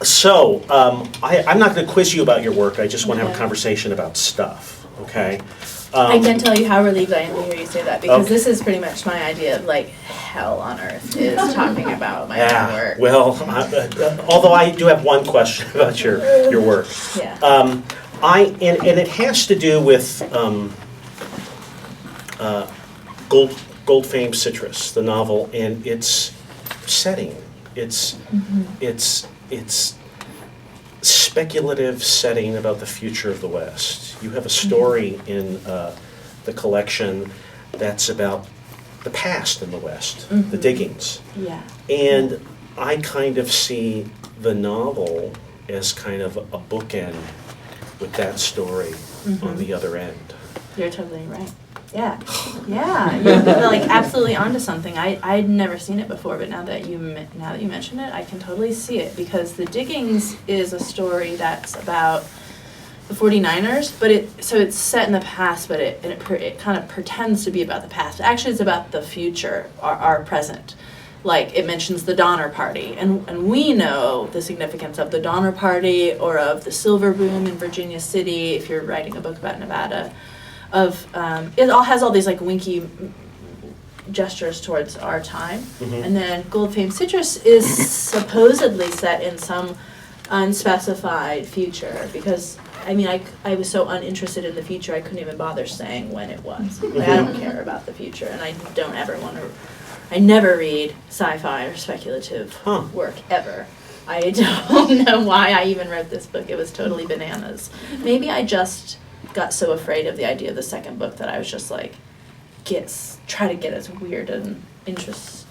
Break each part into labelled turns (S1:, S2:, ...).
S1: So, I'm not going to quiz you about your work. I just want to have a
S2: Okay.
S1: conversation about stuff, okay?
S2: I can tell you how relieved I am to hear you say that, because
S1: Okay.
S2: this is pretty much my idea of like hell on earth, is talking about my own
S1: Yeah,
S2: work.
S1: well, although I do have one question about your work.
S2: Yeah.
S1: And it has to do with Gold Fame Citrus, the novel, and its setting. It's speculative setting about the future of the West. You have a story in the collection that's about the past in the West, the diggings.
S2: Yeah.
S1: And I kind of see the novel as kind of a bookend with that story on the other end.
S2: You're totally right. Yeah. Yeah. You're like absolutely onto something. I'd never seen it before, but now that you mention it, I can totally see it, because The Diggings is a story that's about the 49ers, but it's set in the past, but it kind of pretends to be about the past. Actually, it's about the future, our present. Like, it mentions the Donner Party, and we know the significance of the Donner Party or of the silver boom in Virginia City, if you're writing a book about Nevada. It all has all these like winky gestures towards our time. And then Gold Fame Citrus is supposedly set in some unspecified future, because I mean, I was so uninterested in the future, I couldn't even bother saying when it was. Like, I don't care about the future, and I don't ever want to. I never read sci-fi or speculative work, ever. I don't know why I even wrote this book. It was totally bananas. Maybe I just got so afraid of the idea of the second book that I was just like, try to get as weird and interested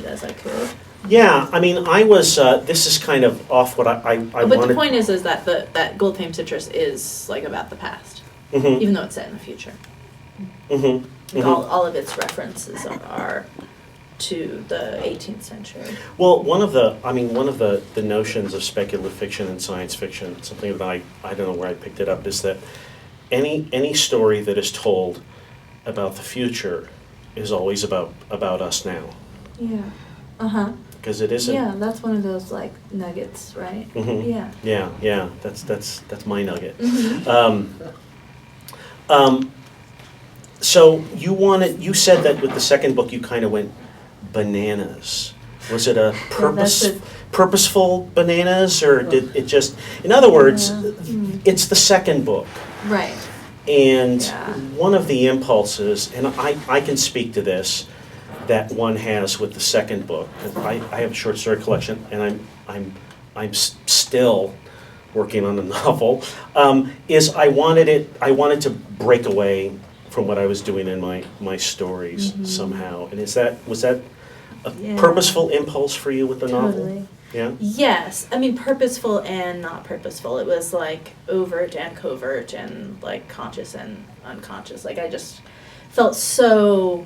S2: as I could.
S1: Yeah, I mean, I was, this is kind of off what I wanted.
S2: But the point is that that Gold Fame Citrus is like about the past, even though it's set in the future. Like all of its references are to the 18th century.
S1: Well, one of the notions of speculative fiction and science fiction, something that I don't know where I picked it up, is that any story that is told about the future is always about us now.
S2: Yeah. Uh-huh.
S1: Because it isn't.
S2: Yeah, that's one of those like nuggets, right? Yeah.
S1: Yeah. That's my nugget. So you said that with the second book you kind of went bananas. Was it a purposeful bananas, or did it just? In other words, it's the second book.
S2: Right.
S1: And one of the impulses, and I can speak to this, that one has with the second book. I have a short story collection, and I'm still working on the novel. Is I wanted to break away from what I was doing in my stories somehow. And was that a purposeful impulse for you with the novel? Yeah. Yes,
S2: I mean purposeful and not purposeful. It was like overt and covert and like conscious and unconscious. Like I just felt so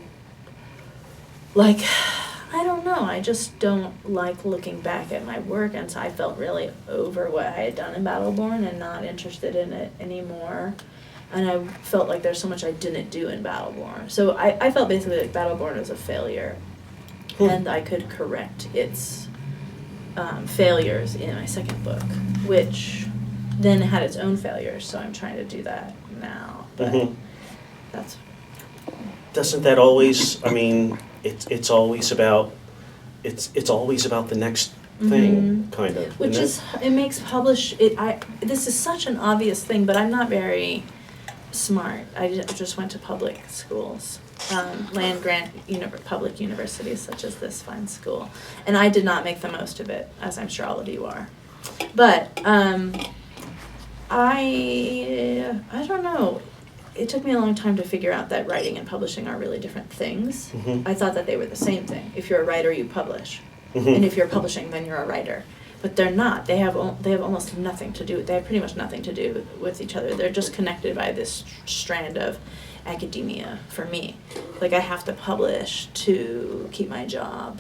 S2: like, I don't know, I just don't like looking back at my work, and so I felt really over what I had done in Battleborn and not interested in it anymore. And I felt like there's so much I didn't do in Battleborn. So I felt basically like Battleborn was a failure, and I could correct its failures in my second book, which then had its own failures, so I'm trying to do that now. But that's...
S1: Doesn't that always, I mean... It's always about the next thing, kind of.
S2: Which is, it makes this is such an obvious thing, but I'm not very smart. I just went to public schools, land-grant public universities such as this fine school, and I did not make the most of it, as I'm sure all of you are. But I don't know. It took me a long time to figure out that writing and publishing are really different things. I thought that they were the same thing. If you're a writer, you publish. And if you're publishing, then you're a writer. But they're not. They have almost nothing to do. They have pretty much nothing to do with each other. They're just connected by this strand of academia for me. Like, I have to publish to keep my job.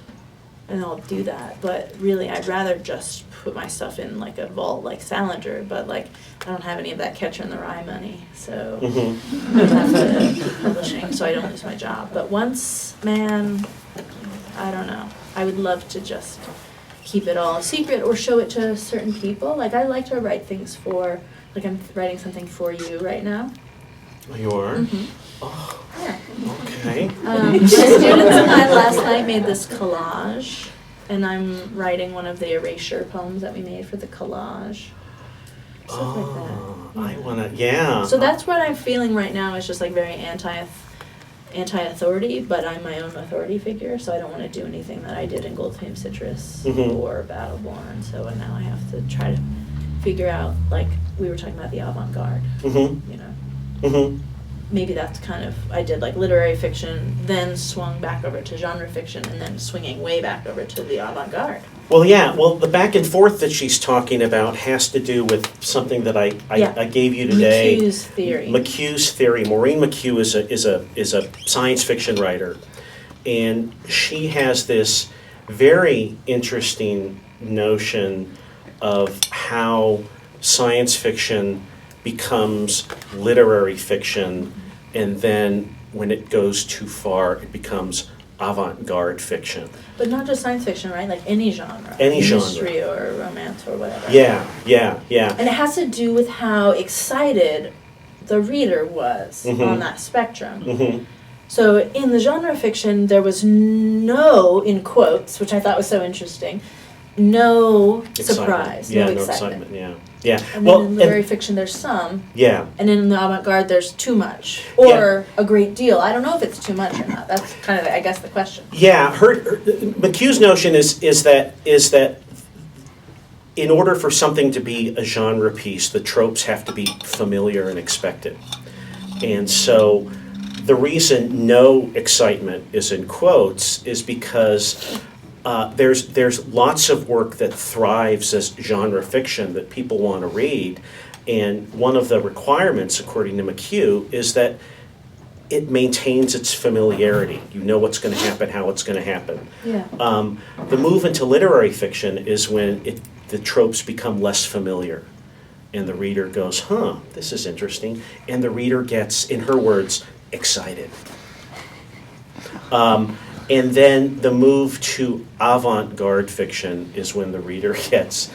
S2: And I'll do that, but really I'd rather just put my stuff in like a vault like Salinger, but like I don't have any of that Catcher in the Rye money, so I have to keep publishing so I don't lose my job. But once, man, I don't know, I would love to just keep it all secret or show it to certain people. Like, I like to write things for, like, I'm writing something for you right now.
S1: You are?
S2: Mm-hmm.
S1: Oh,
S2: Yeah.
S1: okay.
S2: My students and I last night made this collage, and I'm writing one of the erasure poems that we made for the collage. Stuff like that.
S1: I want to, yeah.
S2: So that's what I'm feeling right now, is just like very anti-authority, but I'm my own authority figure, so I don't want to do anything that I did in Gold Flame Citrus or Battleborn. So now I have to try to figure out, like we were talking about the avant-garde, you know. Maybe that's kind of, I did like literary fiction, then swung back over to genre fiction, and then swinging way back over to the avant-garde.
S1: Well, yeah, well, the back and forth that she's talking about has to do with something that I gave you today.
S2: McHugh's theory.
S1: McHugh's theory. Maureen McHugh is a science fiction writer, and she has this very interesting notion of how science fiction becomes literary fiction, and then when it goes too far, it becomes avant-garde fiction.
S2: But not just science fiction, right? Like any genre.
S1: Any genre.
S2: Mystery or romance or whatever.
S1: Yeah.
S2: And it has to do with how excited the reader was on that spectrum. So in the genre fiction, there was no, in quotes, which I thought was so interesting, no surprise, no excitement.
S1: Yeah.
S2: And then in literary fiction, there's some.
S1: Yeah.
S2: And then in the avant-garde, there's too much. Or a great deal. I don't know if it's too much or not. That's kind of, I guess, the question.
S1: Yeah. Her McHugh's notion is that in order for something to be a genre piece, the tropes have to be familiar and expected. And so the reason no excitement is in quotes is because there's lots of work that thrives as genre fiction that people want to read, and one of the requirements, according to McHugh, is that it maintains its familiarity. You know what's going to happen, how it's going to happen.
S2: Yeah.
S1: The move into literary fiction is when the tropes become less familiar, and the reader goes, "Huh, this is interesting," and the reader gets, in her words, excited. And then the move to avant-garde fiction is when the reader gets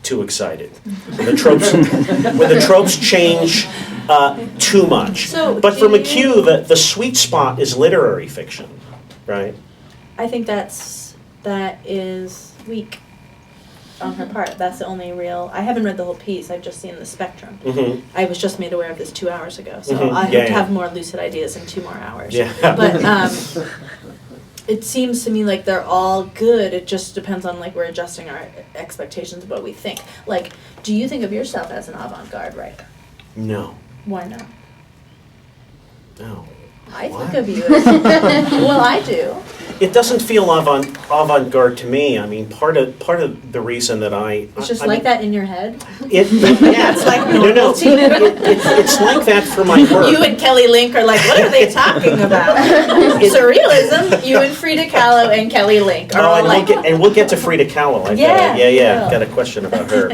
S1: too excited. When the tropes change too much. But for McHugh, the sweet spot is literary fiction, right?
S2: I think that is weak on her part. That's the only real. I haven't read the whole piece. I've just seen the spectrum. I was just made aware of this 2 hours ago, so I hope to have more lucid ideas in 2 more hours.
S1: Yeah.
S2: But it seems to me like they're all good. It just depends on, like, we're adjusting our expectations of what we think. Like, do you think of yourself as an avant-garde writer?
S1: No.
S2: Why not?
S1: No.
S2: I think of you as, well, I do.
S1: It doesn't feel avant-garde to me. I mean, part of the reason that
S2: It's just like that in your head?
S1: Yeah, it's like novelty. It's like that for my work.
S2: You and Kelly Link are like, what are they talking about? Surrealism. You and Frida Kahlo and Kelly Link are all like...
S1: We'll get to Frida Kahlo. Got a question about her.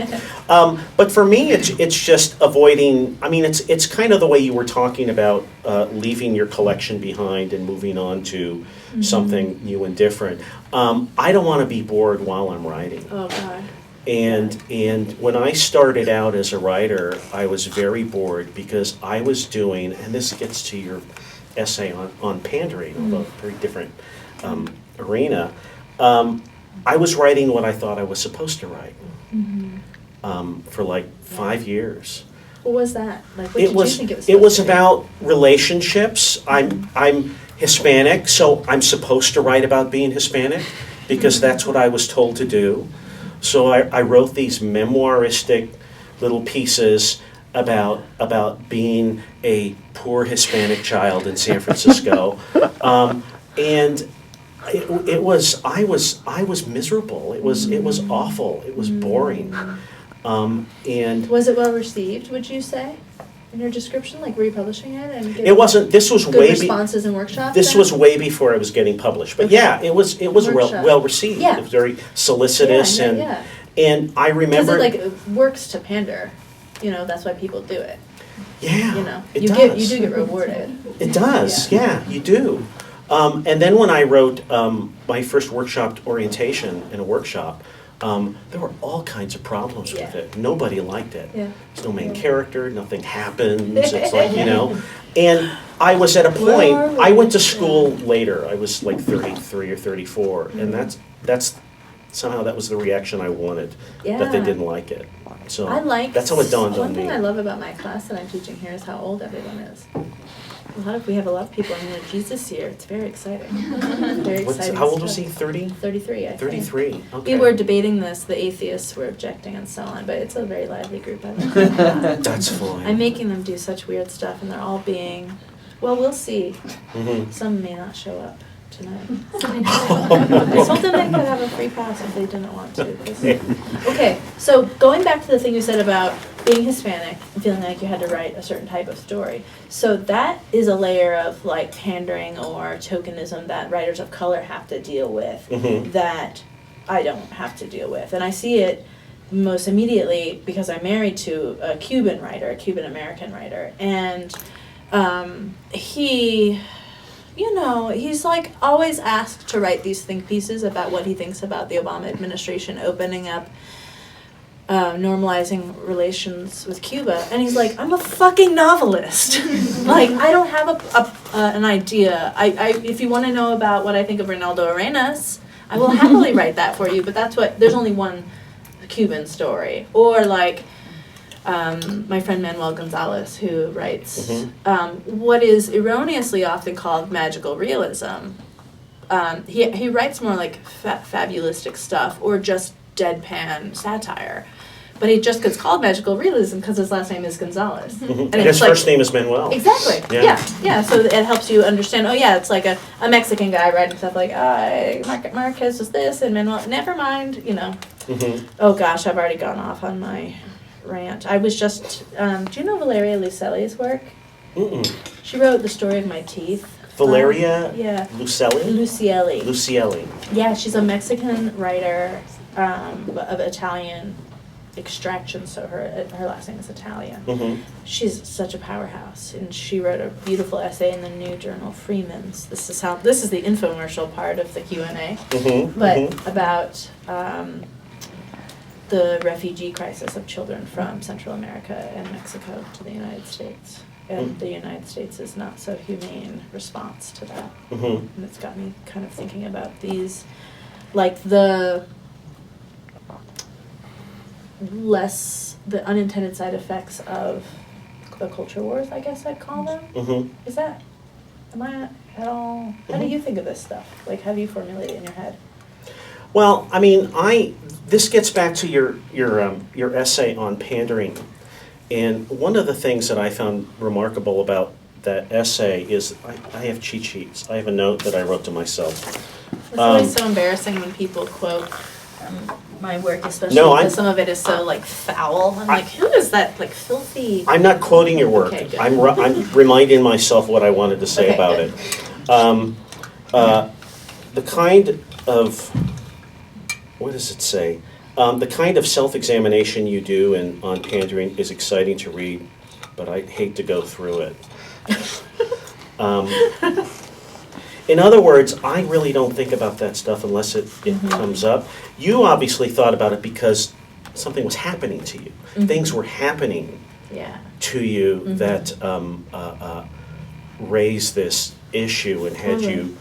S1: But for me, it's just avoiding, I mean, it's kind of the way you were talking about leaving your collection behind and moving on to something new and different. I don't want to be bored while I'm writing.
S2: Oh, God.
S1: And when I started out as a writer, I was very bored because I was doing, and this gets to your essay on Pandering, although a very different arena, I was writing what I thought I was supposed to write for like 5 years.
S2: What was that? Like, what did you think it was?
S1: It was about relationships. I'm Hispanic, so I'm supposed to write about being Hispanic because that's what I was told to do. So I wrote these memoiristic little pieces about being a poor Hispanic child in San Francisco, and I was miserable. It was awful. It was boring. And
S2: was it well received? Would you say? In your description, like, were you publishing it and
S1: it wasn't. This was
S2: good
S1: way
S2: responses and workshops.
S1: This was way before I was getting published, but yeah, it was well received.
S2: Yeah.
S1: It was very solicitous and I remember
S2: because it works to pander. You know, that's why people do it.
S1: Yeah,
S2: you know,
S1: it
S2: you
S1: does.
S2: do get rewarded.
S1: It does. Yeah, you do. And then when I wrote my first workshop orientation in a workshop, there were all kinds of problems with it. Nobody liked it.
S2: Yeah.
S1: There's no main character, nothing happens, it's like, you know. And I was at a point, I went to school later, I was like 33 or 34, and that's somehow that was the reaction I wanted, that they didn't like it. So that's how it dawned on
S2: One
S1: me.
S2: thing I love about my class that I'm teaching here is how old everyone is. We have a lot of people in the Jesus year. It's very exciting. Very exciting.
S1: How old was
S2: stuff.
S1: he, 30?
S2: 33, I think.
S1: 33, okay.
S2: We were debating this, the atheists were objecting and so on, but it's a very lively group. I like
S1: That's fine.
S2: I'm making them do such weird stuff, and they're all being, well, we'll see.
S1: Mhm.
S2: Some may not show up tonight. I told them they could have a free pass if they didn't want to. Okay, so going back to the thing you said about being Hispanic and feeling like you had to write a certain type of story. So that is a layer of like pandering or tokenism that writers of color have to deal with that I don't have to deal with. And I see it most immediately because I'm married to a Cuban writer, a Cuban American writer. And he's like always asked to write these think pieces about what he thinks about the Obama administration opening up, normalizing relations with Cuba. And he's like, I'm a fucking novelist. Like, I don't have an idea. If you want to know about what I think of Reinaldo Arenas, I will happily write that for you, but there's only one Cuban story. Or like, my friend Manuel Gonzalez, who writes what is erroneously often called magical realism. He writes more like fabulistic stuff or just deadpan satire. But he just gets called magical realism because his last name is Gonzalez.
S1: And his first name is Manuel.
S2: Exactly. Yeah. So it helps you understand, it's like a Mexican guy writing stuff like, Marquez was this and Manuel, never mind, Oh gosh, I've already gone off on my rant. I was just, do you know Valeria Lucelli's work? She wrote The Story of My Teeth.
S1: Valeria
S2: Lucelli?
S1: Lucelli.
S2: Yeah, she's a Mexican writer of Italian extraction, so her last name is Italian. She's such a powerhouse, and she wrote a beautiful essay in the new journal Freeman's. This is the infomercial part of the Q&A, but about the refugee crisis of children from Central America and Mexico to the United States. And the United States is not so humane response to that. And it's got me kind of thinking about these, like the unintended side effects of the culture wars, I guess I'd call them. Am I at all, how do you think of this stuff? Like, how do you formulate it in your head?
S1: Well, I mean, this gets back to your essay on pandering. And one of the things that I found remarkable about that essay is I have cheat sheets. I have a note that I wrote to myself.
S2: It's always so embarrassing when people quote my work, especially because some of it is so like foul. I'm like, who is that like filthy?
S1: I'm not quoting your work.
S2: Okay, good.
S1: I'm reminding myself what I wanted to say about
S2: good.
S1: it. The kind of, what does it say? The kind of self-examination you do on pandering is exciting to read, but I hate to go through it. In other words, I really don't think about that stuff unless it comes up. You obviously thought about it because something was happening to you. Things were happening to you that raised this issue and had you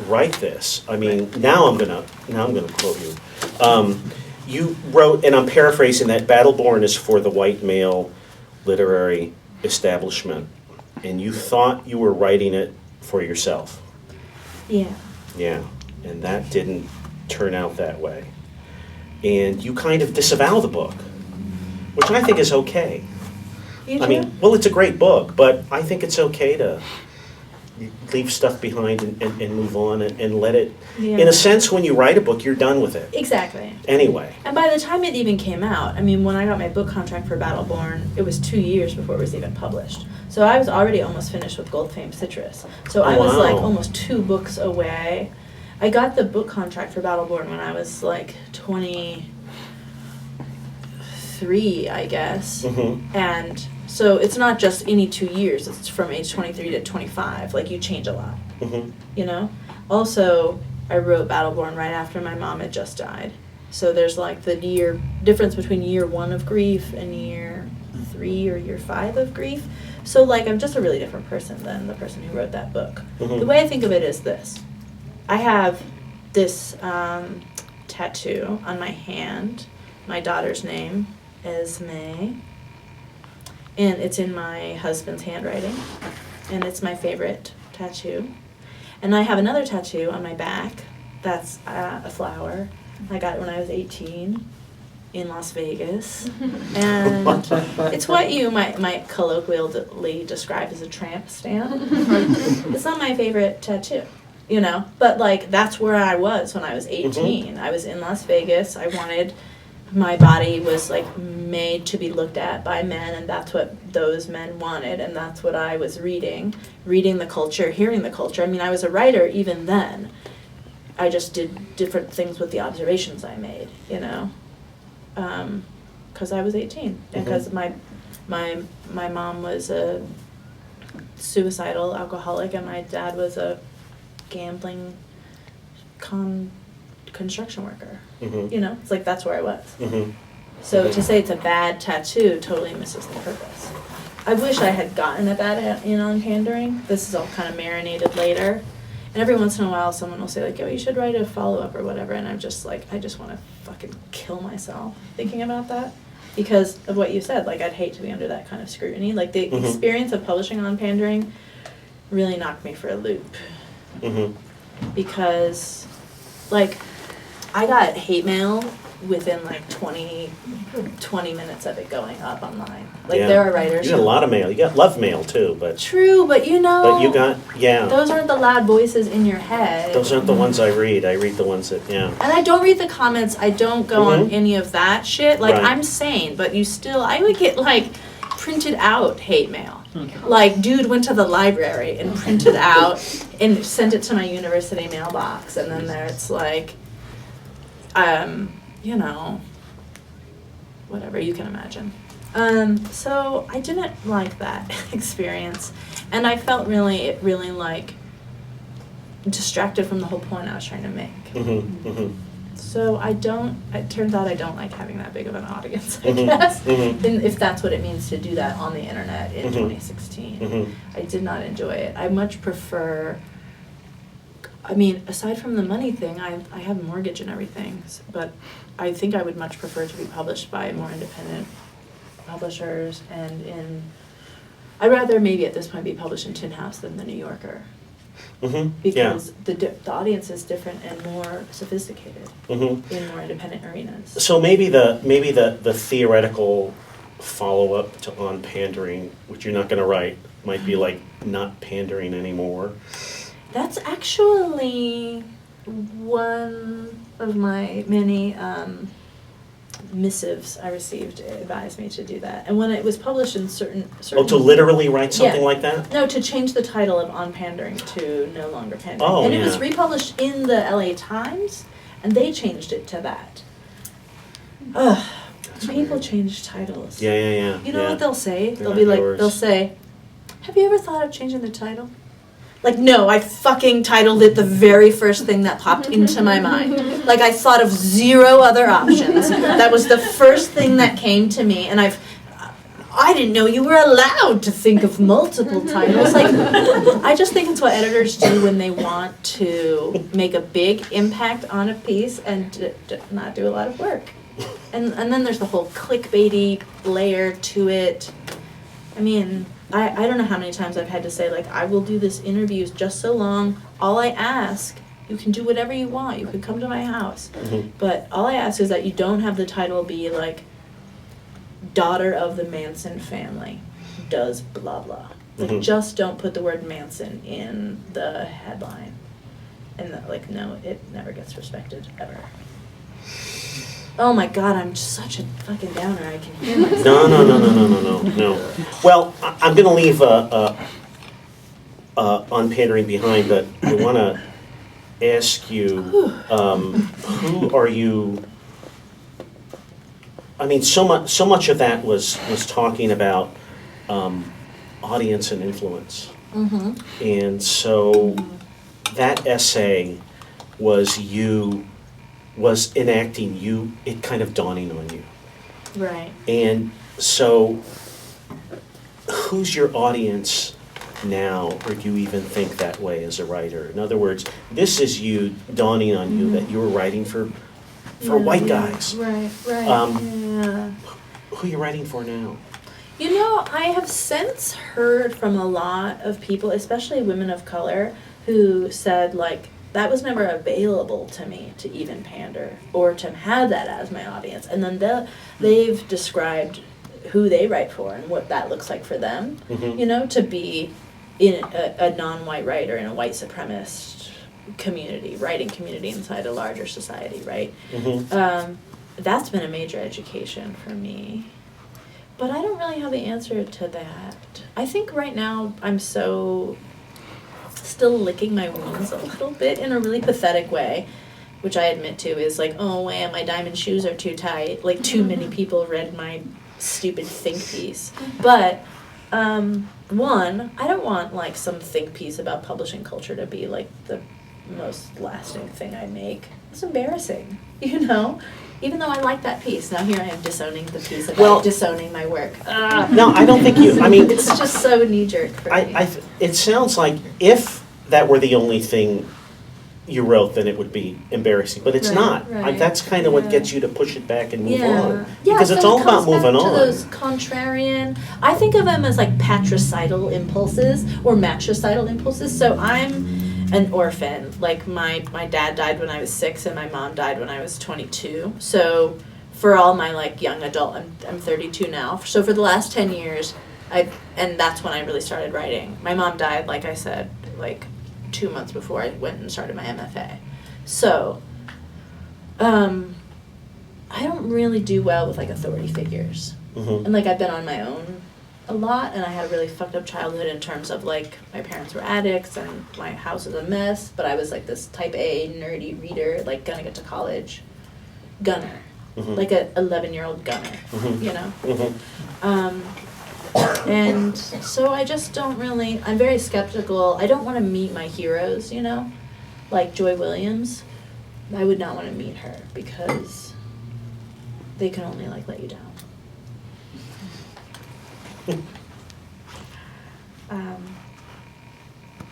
S1: write this. I mean, now I'm gonna quote you. You wrote, and I'm paraphrasing, that Battleborn is for the white male literary establishment, and you thought you were writing it for yourself. Yeah, and that didn't turn out that way. And you kind of disavow the book, which I think is okay. I mean, well, it's a great book, but I think it's okay to leave stuff behind and move on and let it, in a sense, when you write a book, you're done with it.
S2: Exactly.
S1: Anyway.
S2: And by the time it even came out, I mean, when I got my book contract for Battleborn, it was 2 years before it was even published. So I was already almost finished with Gold Fame Citrus. So I was like almost 2 books away. I got the book contract for Battleborn when I was like 23, I guess. And so it's not just any 2 years, it's from age 23 to 25. Like, you change a lot. you know? Also, I wrote Battleborn right after my mom had just died. So there's like the difference between year 1 of grief and year 3 or year 5 of grief. So like I'm just a really different person than the person who wrote that book. The way I think of it is this. I have this tattoo on my hand, my daughter's name, Esme, and it's in my husband's handwriting, and it's my favorite tattoo. And I have another tattoo on my back that's a flower. I got it when I was 18 in Las Vegas. And it's what you might colloquially describe as a tramp stamp. It's not my favorite tattoo, you know? But, like, that's where I was when I was 18. I was in Las Vegas. My body was, like, made to be looked at by men, and that's what those men wanted, and that's what I was reading the culture, hearing the culture. I mean, I was a writer even then. I just did different things with the observations I made, you know, because I was 18, and because my mom was a suicidal alcoholic, and my dad was a gambling construction worker. You know, it's like that's where I was. So to say it's a bad tattoo totally misses the purpose. I wish I had gotten a bad in on Pandering. This is all kind of marinated later. And every once in a while someone will say like, oh, you should write a follow-up or whatever. And I'm just like, I just want to fucking kill myself thinking about that. Because of what you said, like I'd hate to be under that kind of scrutiny. Like the experience of publishing on Pandering really knocked me for a loop. Because like I got hate mail within like 20 minutes of it going up online. Like there are writers.
S1: You got a lot of mail. You got love mail too, but.
S2: True, but you know.
S1: But you got,
S2: those aren't the loud voices in your head.
S1: Those aren't the ones I read. I read the ones that, And
S2: I don't read the comments. I don't go on any of that shit. Like I'm sane, but I would get like printed out hate mail. Like dude went to the library and printed out and sent it to my university mailbox, and then there it's like, you know, whatever you can imagine. So I didn't like that experience, and I felt really like distracted from the whole point I was trying to make. So it turns out I don't like having that big of an audience, I guess, if that's what it means to do that on the internet in 2016. I did not enjoy it. I much prefer, I mean, aside from the money thing, I have a mortgage and everything, but I think I would much prefer to be published by more independent publishers, and I'd rather maybe at this point be published in Tin House than the New Yorker. Because the audience is different and more sophisticated in more independent arenas.
S1: So maybe the theoretical follow-up to On Pandering, which you're not going to write, might be like Not Pandering Anymore.
S2: That's actually one of my many missives I received advised me to do that. And when it was published in certain
S1: Oh, to literally write something like that?
S2: No, to change the title of On Pandering to No Longer Pandering.
S1: Oh,
S2: and it was republished in the LA Times, and they changed it to that. Ugh. People change titles.
S1: Yeah.
S2: You know what they'll say?
S1: They're
S2: They'll be like,
S1: yours.
S2: they'll say, have you ever thought of changing the title? Like, no, I fucking titled it the very first thing that popped into my mind. Like, I thought of 0 other options. That was the first thing that came to me, and I didn't know you were allowed to think of multiple titles. Like, I just think it's what editors do when they want to make a big impact on a piece and not do a lot of work. And then there's the whole clickbaity layer to it. I mean, I don't know how many times I've had to say, like, I will do this interview just so long. All I ask, you can do whatever you want. You can come to my house. But all I ask is that you don't have the title be, like, daughter of the Manson family does blah, blah. Like, just don't put the word Manson in the headline. And, no, it never gets respected, ever. Oh my God, I'm just such a fucking downer. I can hear myself.
S1: No. Well, I'm going to leave On Pandering behind, but I want to ask you, who are you? I mean, so much of that was talking about audience and influence, and so that essay was enacting you, it kind of dawning on you.
S2: Right.
S1: And so, who's your audience now, or do you even think that way as a writer? In other words, this is you dawning on you that you were writing for white guys.
S2: Right, right, yeah.
S1: Who are you writing for now?
S2: You know, I have since heard from a lot of people, especially women of color, who said, like, that was never available to me to even pander or to have that as my audience. And then they've described who they write for and what that looks like for them, you know, to be in a non-white writer in a white supremacist community, writing community inside a larger society, right? That's been a major education for me. But I don't really have the answer to that. I think right now I'm so still licking my wounds a little bit in a really pathetic way, which I admit to is like, oh man, my diamond shoes are too tight. Like too many people read my stupid think piece. But one, I don't want like some think piece about publishing culture to be like the most lasting thing I make. It's embarrassing, you know? Even though I like that piece. Now here I am disowning the piece about disowning my work.
S1: No, I don't think you, I mean.
S2: It's just so knee-jerk for me.
S1: It sounds like if that were the only thing you wrote, then it would be embarrassing, but it's not.
S2: Right.
S1: That's kind of what gets you to push it back and move on.
S2: Yeah,
S1: Because
S2: so
S1: it's all about moving
S2: to
S1: on.
S2: those contrarian, I think of them as like patricidal impulses or matricidal impulses. So I'm an orphan. Like my dad died when I was 6 and my mom died when I was 22. So for all my like young adult, I'm 32 now. So for the last 10 years, and that's when I really started writing. My mom died, like I said, like 2 months before I went and started my MFA. So, I don't really do well with like authority figures. And like I've been on my own a lot, and I had a really fucked up childhood in terms of like my parents were addicts and my house was a mess, but I was like this type A nerdy reader, like gonna get to college, gunner, like a 11-year-old gunner, you know? And so I just don't really, I'm very skeptical. I don't want to meet my heroes, you know? Like Joy Williams. I would not want to meet her because they can only like let you down.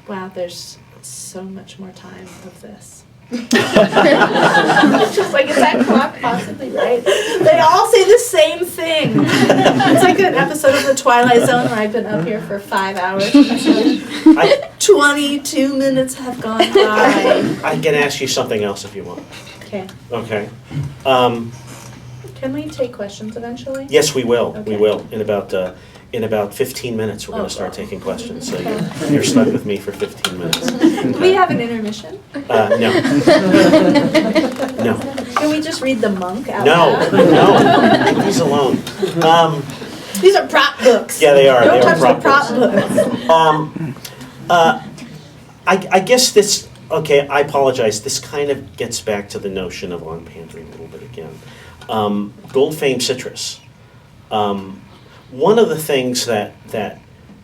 S2: Wow, there's so much more time of this. It's just like, is that clock possibly right? They all say the same thing. It's like an episode of The Twilight Zone where I've been up here for 5 hours. 22 minutes have gone by.
S1: I can ask you something else if you want.
S2: Okay.
S1: Okay.
S2: Can we take questions eventually?
S1: Yes, we will.
S2: Okay.
S1: We will. In about 15 minutes, we're going to start taking questions. So
S2: Okay.
S1: you're stuck with me for 15 minutes.
S2: Do we have an intermission?
S1: No. No.
S2: Can we just read The Monk out
S1: No.
S2: loud?
S1: No. Leave these alone.
S2: These are prop books.
S1: Yeah, they are.
S2: Don't
S1: They are
S2: touch
S1: prop
S2: the prop books.
S1: I guess this, okay, I apologize. This kind of gets back to the notion of on pandering a little bit again. Gold Fame Citrus. One of the things that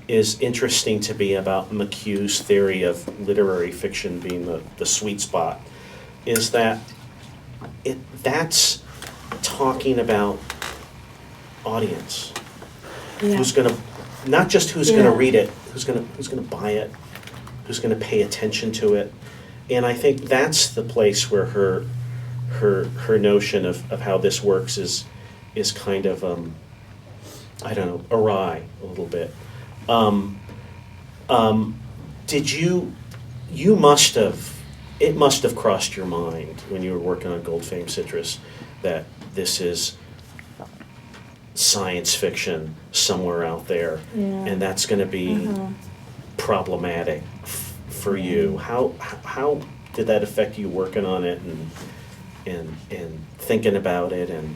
S1: is interesting to me about McHugh's theory of literary fiction being the sweet spot is that that's talking about audience.
S2: Yeah.
S1: Who's gonna, not just who's gonna
S2: Yeah.
S1: read it, who's gonna buy it, who's gonna pay attention to it. And I think that's the place where her notion of how this works is kind of I don't know, awry a little bit. Did you it must have crossed your mind when you were working on Gold Fame Citrus that this is science fiction somewhere out there, and that's going to be problematic for you. How did that affect you working on it and thinking about it, and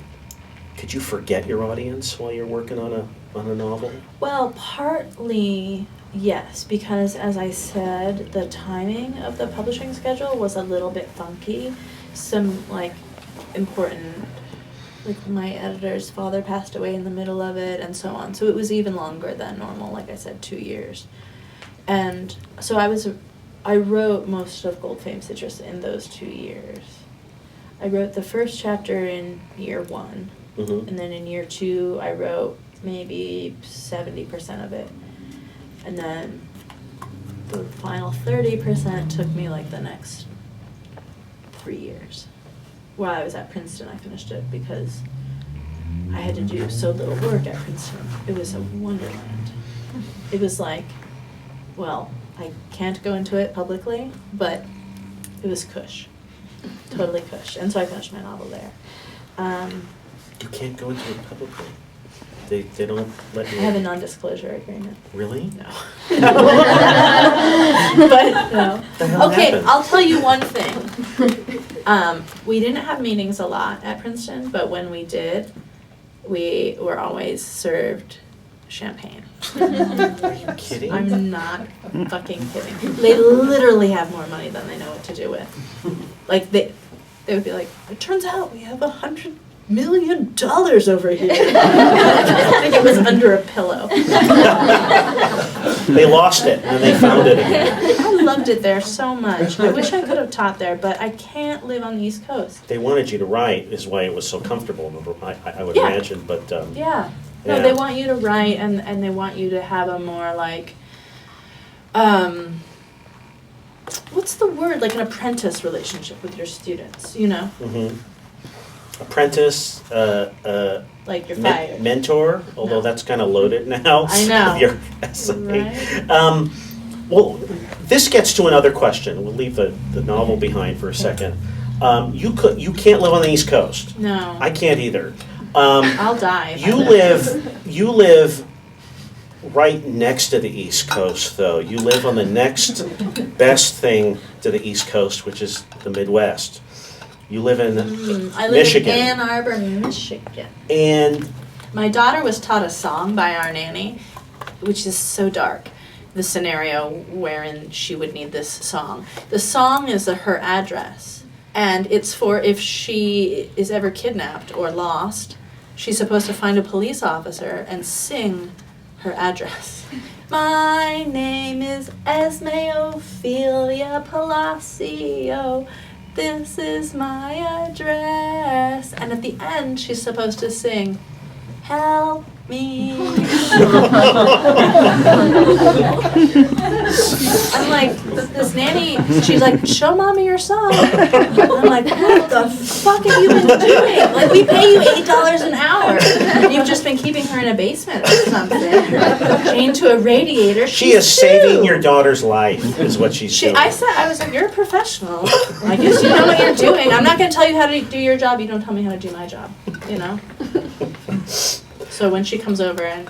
S1: could you forget your audience while you're working on a novel?
S2: Well, partly yes, because as I said, the timing of the publishing schedule was a little bit funky. Some like important, like my editor's father passed away in the middle of it and so on. So it was even longer than normal, like I said, 2 years. And so I was I wrote most of Gold Fame Citrus in those 2 years. I wrote the first chapter in year 1, and then in year 2 I wrote maybe 70% of it. And then the final 30% took me like the next 3 years. While I was at Princeton, I finished it because I had to do so little work at Princeton. It was a wonderland. It was like, well, I can't go into it publicly, but it was cush. Totally cush. And so I finished my novel there.
S1: You can't go into it publicly. They don't let you.
S2: I have a non-disclosure agreement.
S1: Really?
S2: No. But no. Okay,
S1: happened?
S2: I'll tell you one thing. We didn't have meetings a lot at Princeton, but when we did, we were always served champagne.
S1: Are you kidding?
S2: I'm not fucking kidding. They literally have more money than they know what to do with. Like they would be like, it turns out we have $100 million over here. I think it was under a pillow.
S1: They lost it and they found it again.
S2: I loved it there so much. I wish I could have taught there, but I can't live on the East Coast.
S1: They wanted you to write, is why it was so comfortable. I would
S2: Yeah.
S1: imagine, but
S2: Yeah. No,
S1: Yeah.
S2: they want you to write and they want you to have a more like, what's the word? Like an apprentice relationship with your students, you know?
S1: apprentice,
S2: Like you're fired.
S1: mentor, although
S2: No.
S1: that's kind of loaded now.
S2: I know.
S1: With your essay.
S2: Right?
S1: Well, this gets to another question. We'll leave the novel behind for a second. You can't live on the East Coast.
S2: No.
S1: I can't either.
S2: I'll die. if
S1: You
S2: I live.
S1: you live right next to the East Coast, though. You live on the next best thing to the East Coast, which is the Midwest. You live in
S2: I live
S1: Michigan.
S2: in Ann Arbor, Michigan.
S1: And
S2: My daughter was taught a song by our nanny, which is so dark. The scenario wherein she would need this song. The song is her address, and it's for if she is ever kidnapped or lost, she's supposed to find a police officer and sing her address. My name is Esme Ophelia Palacio. This is my address. And at the end, she's supposed to sing, help me. I'm like, this nanny, she's like, show mommy your song. I'm like, what the fuck have you been doing? Like, we pay you $8 an hour. You've just been keeping her in a basement or something, chained to a radiator.
S1: she is saving your daughter's life, is what she's doing.
S2: I was like, you're a professional. I guess you know what you're doing. I'm not going to tell you how to do your job. You don't tell me how to do my job, you know? So when she comes over and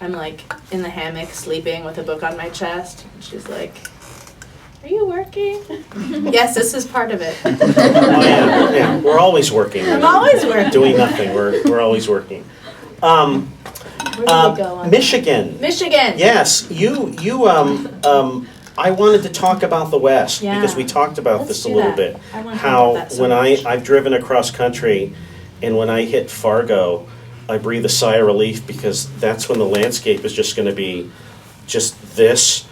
S2: I'm like in the hammock sleeping with a book on my chest, and she's like, are you working? Yes, this is part of it.
S1: Oh, yeah. We're always working.
S2: I'm always working.
S1: Doing nothing. We're always working.
S2: Where do we go on
S1: Michigan.
S2: that? Michigan.
S1: Yes, I wanted to talk about the West
S2: Yeah.
S1: because we talked about
S2: Let's
S1: this a
S2: do
S1: little
S2: that.
S1: bit.
S2: I want to
S1: How
S2: talk about that so
S1: when
S2: much.
S1: I've driven across country, and when I hit Fargo, I breathe a sigh of relief because that's when the landscape is just going to be just this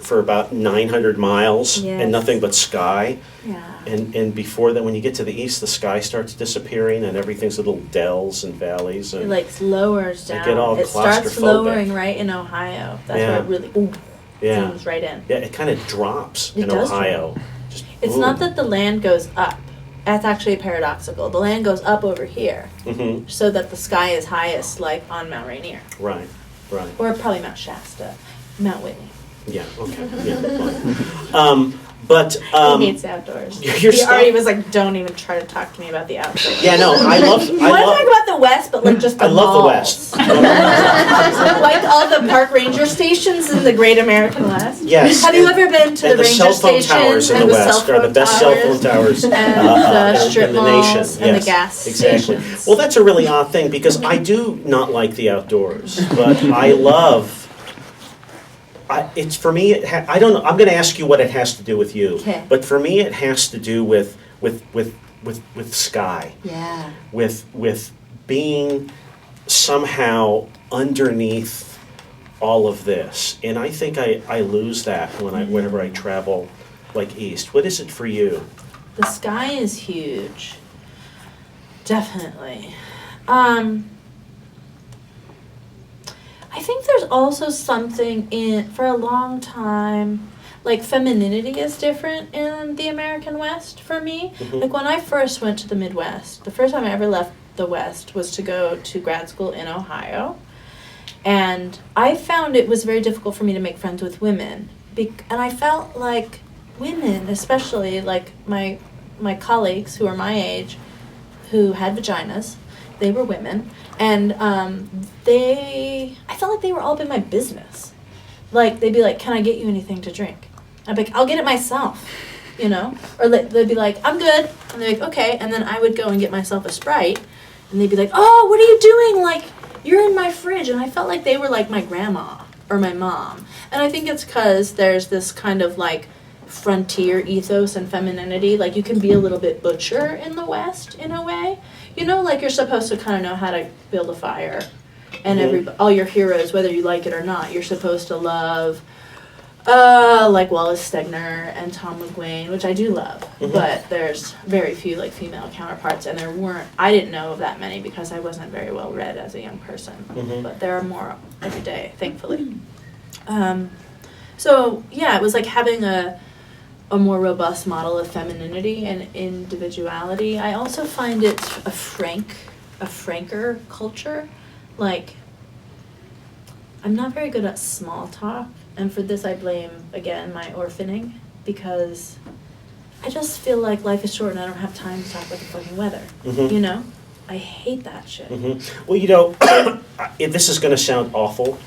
S1: for about 900 miles
S2: Yes.
S1: and nothing but sky.
S2: Yeah.
S1: And before that, when you get to the east, the sky starts disappearing and everything's little dells and valleys.
S2: It
S1: And
S2: like lowers down.
S1: get all
S2: it starts
S1: claustrophobic.
S2: lowering right in Ohio. That's
S1: Yeah.
S2: where it really
S1: yeah,
S2: zooms right in.
S1: yeah, it kind of drops
S2: It
S1: in
S2: does
S1: Ohio. Just
S2: It's
S1: boom.
S2: not that the land goes up. That's actually paradoxical. The land goes up over here
S1: Mhm.
S2: so that the sky is highest, like on Mount Rainier.
S1: Right, right.
S2: Or probably Mount Shasta, Mount Whitney.
S1: Yeah, okay. Yeah, fine. But
S2: He hates the outdoors.
S1: you're
S2: He
S1: stuck-
S2: already was like, don't even try to talk to me about the outdoors.
S1: yeah, no, I love.
S2: You want to talk about the West, but like just the
S1: I love the
S2: malls.
S1: West.
S2: Like all the park ranger stations in the Great American West.
S1: Yes.
S2: Have you ever been to
S1: And
S2: the
S1: the
S2: ranger
S1: cell phone
S2: stations
S1: towers in
S2: and
S1: the
S2: the cell
S1: West are the
S2: phone
S1: best cell phone towers
S2: and the strip
S1: in the nation.
S2: malls and the
S1: Yes,
S2: gas
S1: exactly.
S2: stations?
S1: Well, that's a really odd thing because I do not like the outdoors, but I love. It's for me. I don't know. I'm going to ask you what it has to do with you.
S2: Okay.
S1: But for me, it has to do with sky.
S2: Yeah.
S1: With being somehow underneath all of this. And I think I lose that whenever I travel like east. What is it for you?
S2: The sky is huge. Definitely. I think there's also something for a long time, like femininity is different in the American West for me.
S1: Mhm.
S2: Like when I first went to the Midwest, the first time I ever left the West was to go to grad school in Ohio. And I found it was very difficult for me to make friends with women. And I felt like women, especially like my colleagues who are my age, who had vaginas, they were women, and I felt like they were all up in my business. Like, they'd be like, can I get you anything to drink? I'd be like, I'll get it myself, you know? Or they'd be like, I'm good. And they're like, okay. And then I would go and get myself a Sprite, and they'd be like, oh, what are you doing? Like, you're in my fridge. And I felt like they were like my grandma or my mom. And I think it's because there's this kind of like frontier ethos and femininity. Like, you can be a little bit butcher in the West in a way. You know, like you're supposed to kind of know how to build a fire. And all your heroes, whether you like it or not, you're supposed to love, like Wallace Stegner and Tom McGuane, which I do love.
S1: Mm-hmm.
S2: But there's very few like female counterparts, and I didn't know of that many because I wasn't very well read as a young person.
S1: Mm-hmm.
S2: But there are more every day, thankfully. So yeah, it was like having a more robust model of femininity and individuality. I also find it a franker culture. Like, I'm not very good at small talk, and for this I blame, again, my orphaning, because I just feel like life is short and I don't have time to talk about the fucking weather,
S1: Mm-hmm.
S2: you know? I hate that shit.
S1: Mm-hmm. Well, you know, this is going to sound awful,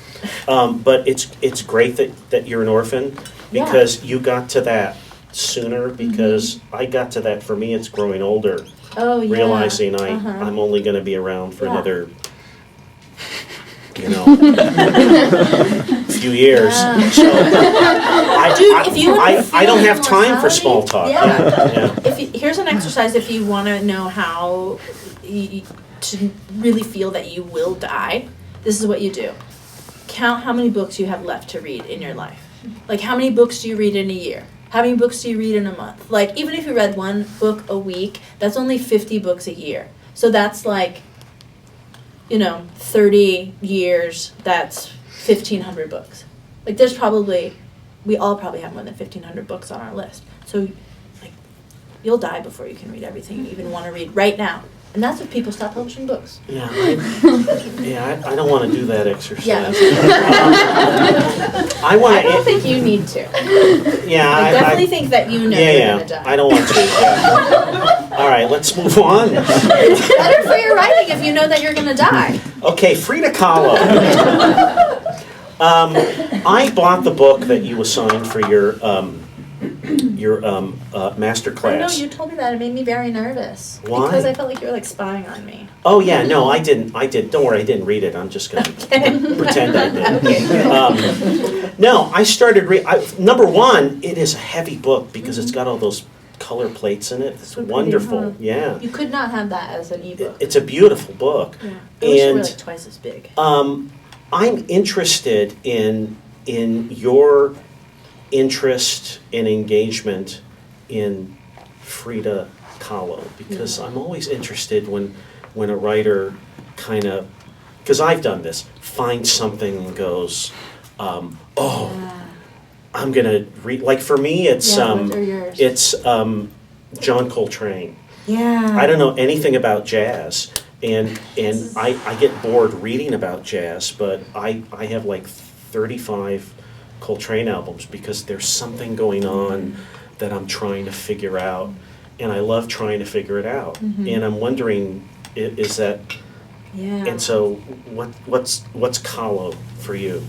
S1: but it's great that you're an orphan, because you got to that sooner, because I got to that, for me, it's growing older.
S2: Oh, yeah.
S1: Realizing I'm only going to be around for another, few years.
S2: Yeah.
S1: So I don't have
S2: feel
S1: time for small talk.
S2: Yeah. Here's an exercise if you want to know how to really feel that you will die. This is what you do. Count how many books you have left to read in your life. Like, how many books do you read in a year? How many books do you read in a month? Like, even if you read one book a week, that's only 50 books a year. So that's like, 30 years, that's 1,500 books. Like, we all probably have more than 1,500 books on our list. So, like, you'll die before you can read everything you even want to read right now. And that's if people stop publishing books.
S1: Yeah, I don't want to do that exercise.
S2: Yeah.
S1: I
S2: don't think you need to.
S1: Yeah,
S2: I definitely think that you know you're going to die.
S1: I don't want to. Yeah. All right, let's move on.
S2: It's better for your writing if you know that you're going to die.
S1: Okay, Frida Kahlo. I bought the book that you assigned for your master class.
S2: I know, you told me that. It made me very nervous.
S1: Why?
S2: Because I felt like you were like spying on me.
S1: Oh yeah, no, I didn't. Don't worry, I didn't read it. I'm just going to pretend I did.
S2: Okay, good.
S1: No, I started number one, it is a heavy book because it's got all those color plates in it. It's
S2: So
S1: wonderful.
S2: pretty, huh?
S1: Yeah.
S2: You could not have that as an ebook.
S1: It's a beautiful book.
S2: Yeah. I wish it were
S1: And
S2: like twice as big.
S1: I'm interested in your interest and engagement in Frida Kahlo, because I'm always interested when a writer kind of, because I've done this, finds something and goes, I'm gonna read. Like for me, it's
S2: what are yours?
S1: it's John Coltrane.
S2: Yeah.
S1: I don't know anything about jazz, and I get bored reading about jazz, but I have like 35 Coltrane albums because there's something going on that I'm trying to figure out, and I love trying to figure it out.
S2: Mm-hmm.
S1: And I'm wondering, is that?
S2: Yeah.
S1: And so, what's Kahlo for you?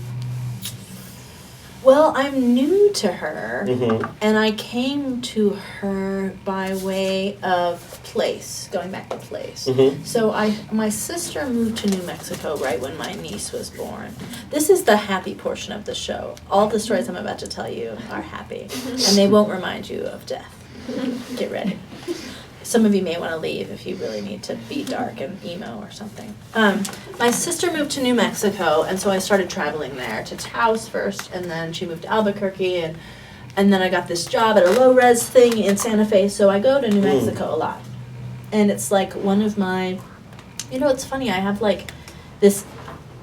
S2: Well, I'm new to her,
S1: Mm-hmm.
S2: and I came to her by way of place, going back to place.
S1: Mm-hmm.
S2: So my sister moved to New Mexico right when my niece was born. This is the happy portion of the show. All the stories I'm about to tell you are happy, and they won't remind you of death. Get ready. some of you may want to leave if you really need to be dark and emo or something. My sister moved to New Mexico, and so I started traveling there to Taos first, and then she moved to Albuquerque, and then I got this job at a low-res thing in Santa Fe, so I go to New Mexico a lot. And it's like one of my, it's funny, I have like this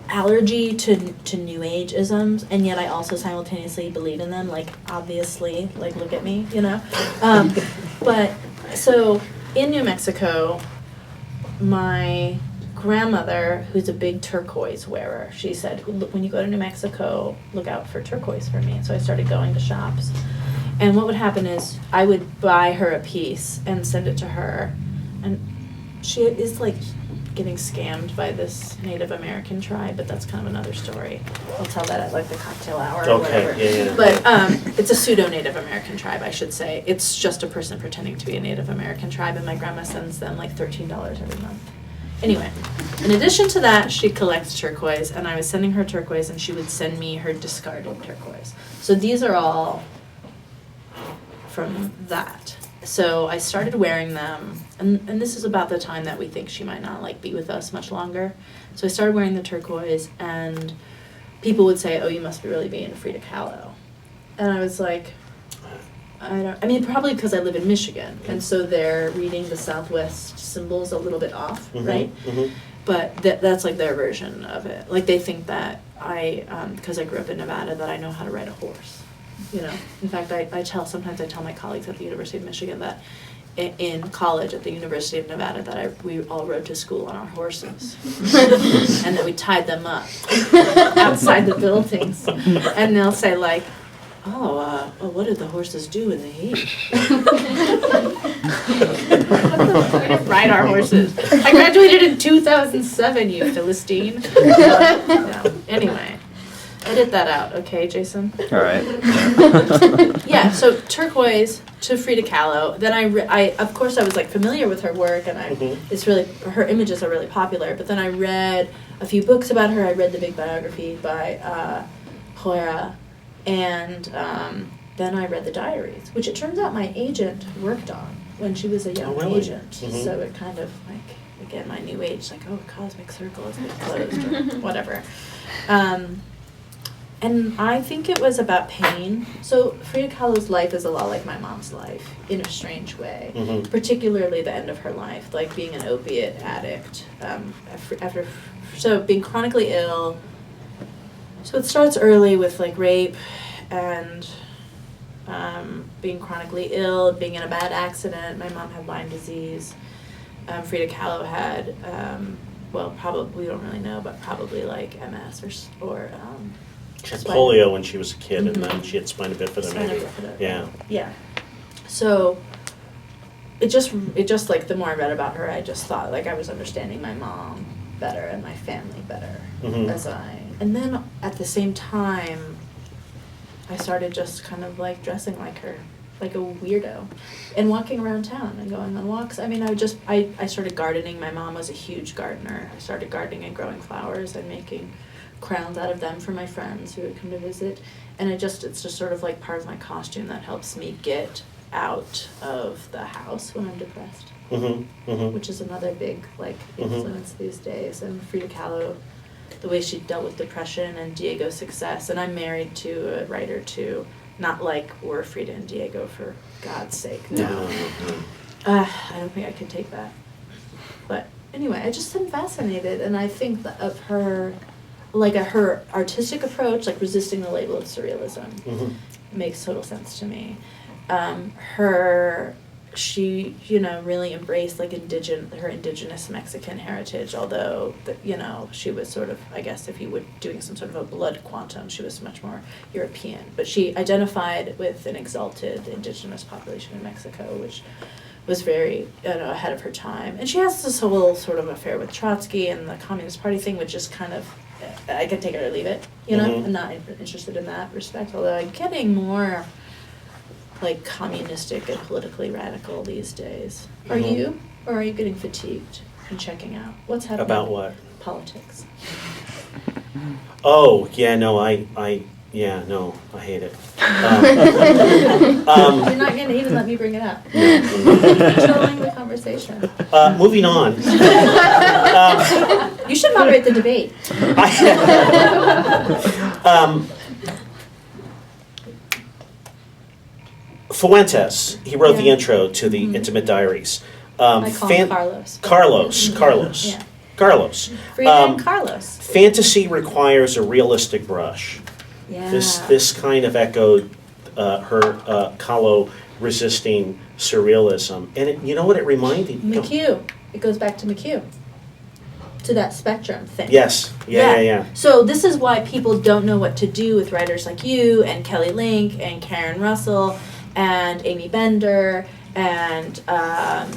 S2: allergy to New Age isms, and yet I also simultaneously believe in them, like, obviously, like, look at me, But, so, in New Mexico, my grandmother, who's a big turquoise wearer, she said, when you go to New Mexico, look out for turquoise for me. And so I started going to shops. And what would happen is I would buy her a piece and send it to her. And she is like getting scammed by this Native American tribe, but that's kind of another story. I'll tell that at like the cocktail hour or whatever.
S1: Yeah.
S2: But it's a pseudo-Native American tribe, I should say. It's just a person pretending to be a Native American tribe, and my grandma sends them like $13 every month. Anyway, in addition to that, she collects turquoise, and I was sending her turquoise, and she would send me her discarded turquoise. So these are all from that. So I started wearing them, and this is about the time that we think she might not like be with us much longer. So I started wearing the turquoise, and people would say, "Oh, you must be really being Frida Kahlo," and I was like, probably because I live in Michigan, and so they're reading the Southwest symbols a little bit off, right? Mm-hmm. But that's like their version of it. Like they think that because I grew up in Nevada, that I know how to ride a horse. In fact, sometimes I tell my colleagues at the University of Michigan that in college at the University of Nevada that we all rode to school on our horses, and that we tied them up outside the buildings, and they'll say like, "Oh, what did the horses do in the heat?" We didn't ride our horses. I graduated in 2007, you Philistine. Anyway. Edit that out, okay, Jason?
S3: All right.
S2: Yeah, so turquoise to Frida Kahlo. Then I of course I was like familiar with her work, and it's really, her images are really popular. But then I read a few books about her. I read the big biography by Hoera, and then I read the diaries, which it turns out my agent worked on when she was a young agent. Mm-hmm. So it kind of like, again, my new age, like, cosmic circle is closed or whatever. And I think it was about pain. So Frida Kahlo's life is a lot like my mom's life, in a strange way. Particularly the end of her life, like being an opiate addict. So being chronically ill. So it starts early with like rape and being chronically ill, being in a bad accident. My mom had Lyme disease. Frida Kahlo had, probably, we don't really know, but probably like MS or
S1: she had polio when she was a kid, and then she had spina bifida maybe. Yeah.
S2: Yeah. So it just like the more I read about her, I just thought like I was understanding my mom better and my family better and then at the same time I started just kind of like dressing like her, like a weirdo, and walking around town and going on walks. I mean, I started gardening. My mom was a huge gardener. I started gardening and growing flowers and making crowns out of them for my friends who would come to visit. And it's just sort of like part of my costume that helps me get out of the house when I'm depressed, which is another big like influence these days. And Frida Kahlo, the way she dealt with depression, and Diego's success. And I'm married to a writer too. Not like we're Frida and Diego, for God's sake. No. I don't think I could take that. But anyway, I just am fascinated, and I think that of her, like her artistic approach, like resisting the label of surrealism, makes total sense to me. She really embraced like her indigenous Mexican heritage, although she was sort of, I guess if you were doing some sort of a blood quantum, she was much more European. But she identified with an exalted indigenous population in Mexico, which was very ahead of her time. And she has this whole sort of affair with Trotsky and the Communist Party thing, which is kind of, I can take it or leave it, I'm not interested in that respect, although I'm getting more like communistic and politically radical these days. Are you? Or are you getting fatigued and checking out? What's happening?
S1: About what?
S2: Politics.
S1: Oh, yeah, no, I hate it.
S2: You're not going to even let me bring it up. Controlling the conversation.
S1: Moving on.
S2: You should moderate the debate.
S1: Fuentes, he wrote the
S2: Yeah.
S1: intro to the Intimate Diaries.
S2: I call him Carlos.
S1: Carlos.
S2: Yeah.
S1: Carlos.
S2: Frida and Carlos.
S1: Fantasy requires a realistic brush.
S2: Yeah.
S1: This kind of echoed her Kahlo resisting surrealism. And you know what it reminded me?
S2: McHugh. It goes back to McHugh. To that spectrum thing.
S1: Yes. Yeah.
S2: So this is why people don't know what to do with writers like you and Kelly Link and Karen Russell and Amy Bender and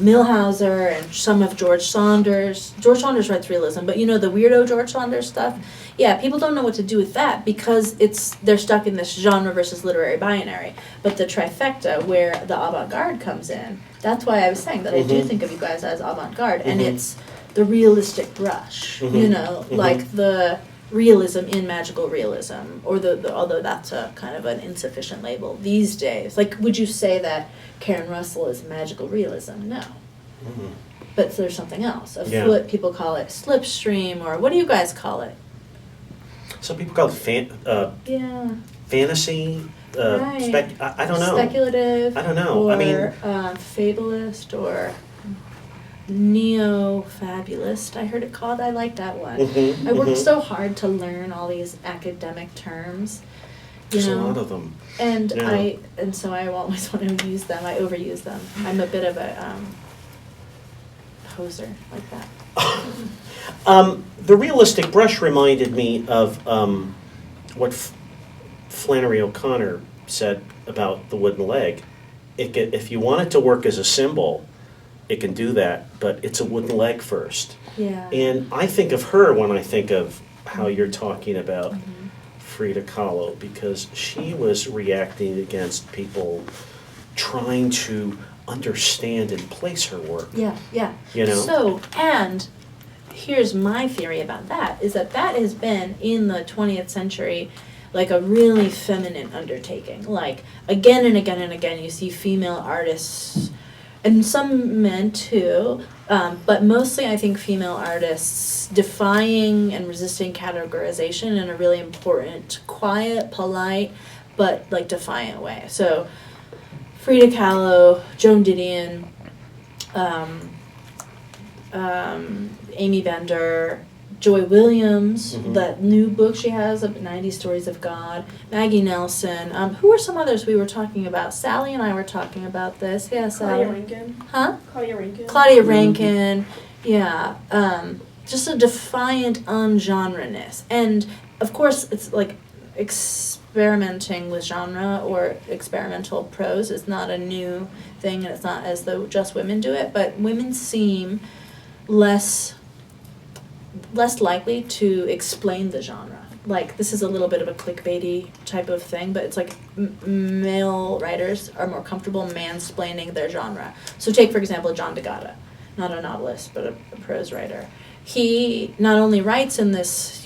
S2: Milhauser and some of George Saunders. George Saunders writes realism, but you know the weirdo George Saunders stuff? Yeah, people don't know what to do with that because they're stuck in this genre versus literary binary. But the trifecta where the avant-garde comes in, that's why I was saying that I do think of you guys as avant-garde, and it's the realistic brush, you know, like the realism in magical realism, or although that's a kind of an insufficient label these days. Like, would you say that Karen Russell is magical realism? No. But there's something else. Foot, people call it slipstream, or what do you guys call it?
S1: Some people call it fantasy.
S2: Right.
S1: I don't know.
S2: Speculative.
S1: I don't know.
S2: Or
S1: I mean,
S2: fabulist, or neo-fabulist, I heard it called. I like that one. I worked so hard to learn all these academic terms.
S1: There's a lot of them.
S2: And so I always want to use them. I overuse them. I'm a bit of a poser like that.
S1: The realistic brush reminded me of what Flannery O'Connor said about the wooden leg. If you want it to work as a symbol, it can do that, but it's a wooden leg first.
S2: Yeah.
S1: And I think of her when I think of how you're talking about Frida Kahlo, because she was reacting against people trying to understand and place her work.
S2: Yeah.
S1: You know?
S2: So, and here's my theory about that, is that has been in the 20th century like a really feminine undertaking. Like, again and again and again, you see female artists, and some men too, but mostly I think female artists defying and resisting categorization in a really important, quiet, polite, but like defiant way. So Frida Kahlo, Joan Didion, Amy Bender, Joy Williams, that new book she has, 90 Stories of God, Maggie Nelson. Who are some others we were talking about? Sally and I were talking about this. Yeah, Sally.
S3: Claudia Rankin.
S2: Huh?
S3: Claudia Rankin.
S2: Claudia Rankin. Yeah. Just a defiant ungenreness. And, of course, it's like experimenting with genre or experimental prose is not a new thing, and it's not as though just women do it, but women seem less likely to explain the genre. Like, this is a little bit of a clickbaity type of thing, but it's like male writers are more comfortable mansplaining their genre. So take, for example, John DeGatta, not a novelist, but a prose writer. He not only writes in this,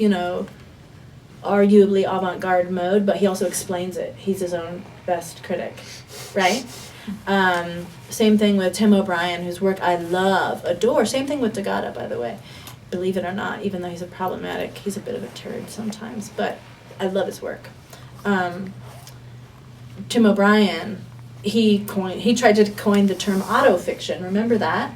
S2: arguably avant-garde mode, but he also explains it. He's his own best critic, right? Same thing with Tim O'Brien, whose work I love, adore. Same thing with DeGatta, by the way. Believe it or not, even though he's a bit of a turd sometimes, but I love his work. Tim O'Brien, he tried to coin the term autofiction. Remember that?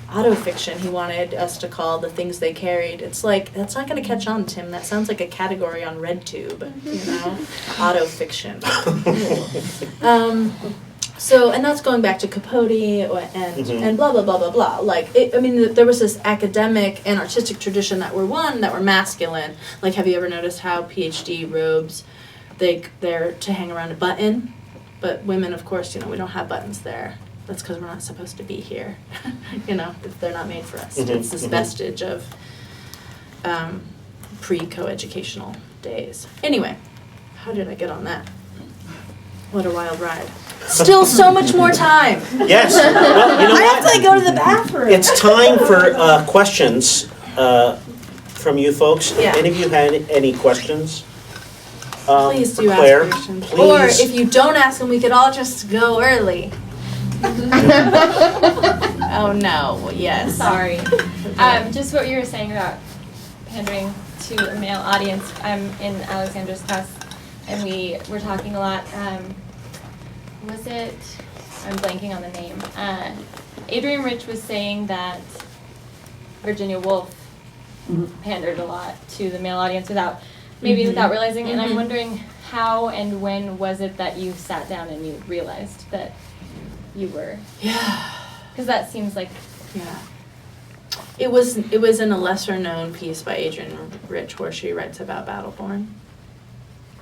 S2: Autofiction, he wanted us to call the things they carried. It's like, that's not going to catch on, Tim. That sounds like a category on RedTube, autofiction. So, and that's going back to Capote and blah, blah, blah, blah, blah. Like, there was this academic and artistic tradition that were masculine. Like, have you ever noticed how PhD robes, they're to hang around a button? But women, of course, we don't have buttons there. That's because we're not supposed to be here. They're not made for us. It's this vestige of pre-coeducational days. Anyway, how did I get on that? What a wild ride. Still so much more time.
S1: Yes. Well, you know
S2: I
S1: what?
S2: have to go to the bathroom.
S1: It's time for questions from you folks.
S2: Yeah.
S1: Any of you had any questions?
S2: Please do
S1: Claire,
S2: ask questions.
S1: please.
S2: Or if you don't ask them, we could all just go early. Oh no, yes.
S3: Sorry. Just what you were saying about pandering to a male audience. I'm in Alexandra's class, and we were talking a lot. Was it? I'm blanking on the name. Adrienne Rich was saying that Virginia Woolf pandered a lot to the male audience without realizing. And I'm wondering how and when was it that you sat down and you realized that you were?
S2: Yeah.
S3: Because that seems like.
S2: Yeah. It was in a lesser known piece by Adrienne Rich where she writes about Battleborn.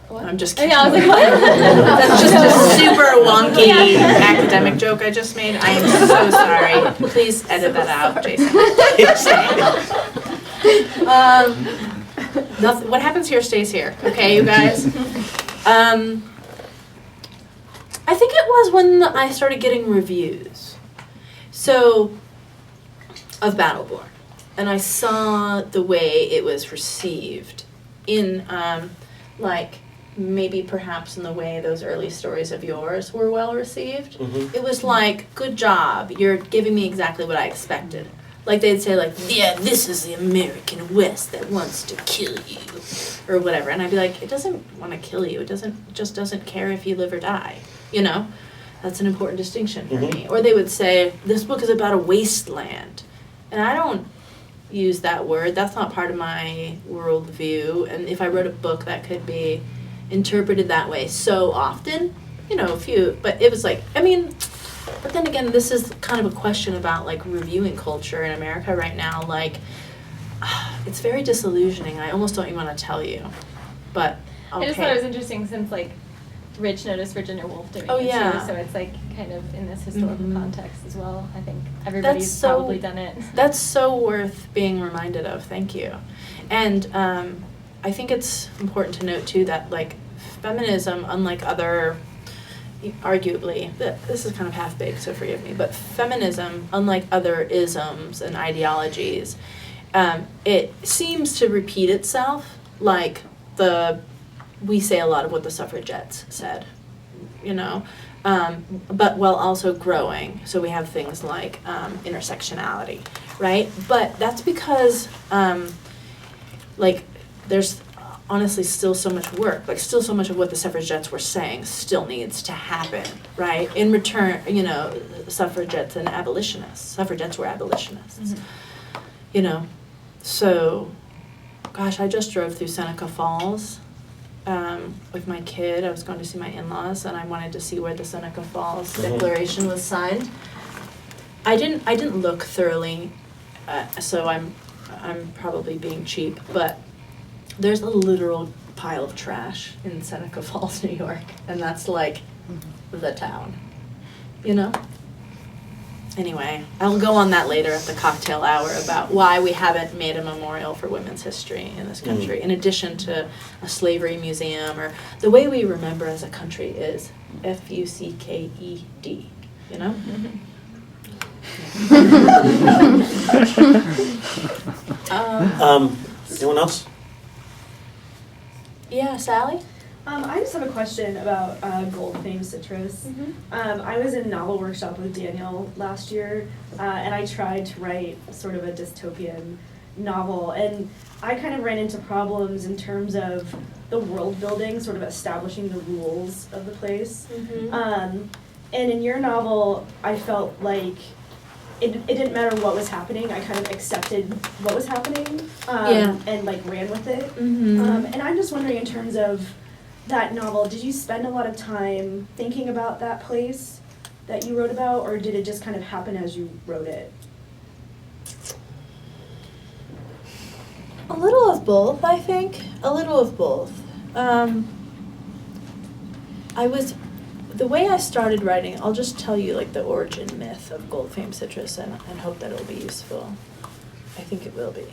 S3: What?
S2: I'm just kidding.
S3: Yeah, I was like, what?
S2: That's just a super wonky academic joke I just made. I am so sorry. Please edit that out, Jason. Nothing. What happens here stays here. Okay, you guys. I think it was when I started getting reviews. So, of Battleborn. And I saw the way it was received in, maybe perhaps in the way those early stories of yours were well received. It was like, good job, you're giving me exactly what I expected. Like they'd say yeah, this is the American West that wants to kill you, or whatever. And I'd be like, it doesn't want to kill you. It just doesn't care if you live or die, you know? That's an important distinction for me. Or they would say, this book is about a wasteland. And I don't use that word. That's not part of my worldview. And if I wrote a book that could be interpreted that way so often, a few, but it was like, but then again, this is kind of a question about reviewing culture in America right now. It's very disillusioning. I almost don't even want to tell you, but okay.
S3: I just thought it was interesting since Rich noticed Virginia Woolf doing it too, so it's kind of in this historical context as well. I think everybody's probably done it.
S2: That's so worth being reminded of. Thank you. And I think it's important to note too that feminism, unlike other, arguably, this is kind of half-baked, so forgive me, but feminism, unlike other isms and ideologies, it seems to repeat itself we say a lot of what the suffragettes said, but while also growing. So we have things like intersectionality, right? But that's because, there's honestly still so much work, still so much of what the suffragettes were saying still needs to happen, right? In return, suffragettes and abolitionists. Suffragettes were abolitionists, So, gosh, I just drove through Seneca Falls with my kid. I was going to see my in-laws, and I wanted to see where the Seneca Falls Declaration was signed. I didn't look thoroughly, so I'm probably being cheap, but there's a literal pile of trash in Seneca Falls, New York, and that's the town, Anyway, I'll go on that later at the cocktail hour about why we haven't made a memorial for women's history in this country, in addition to a slavery museum, or the way we remember as a country is FUCKED,
S1: Anyone else?
S2: Yeah, Sally?
S4: I just have a question about Gold Fame Citrus. I was in novel workshop with Daniel last year, and I tried to write sort of a dystopian novel, and I kind of ran into problems in terms of the world building, sort of establishing the rules of the place. And in your novel, I felt like it didn't matter what was happening. I kind of accepted what was happening and ran with it. And I'm just wondering, in terms of that novel, did you spend a lot of time thinking about that place that you wrote about, or did it just kind of happen as you wrote it?
S2: A little of both, I think. A little of both. The way I started writing, I'll just tell you the origin myth of Gold Fame Citrus and hope that it'll be useful. I think it will be.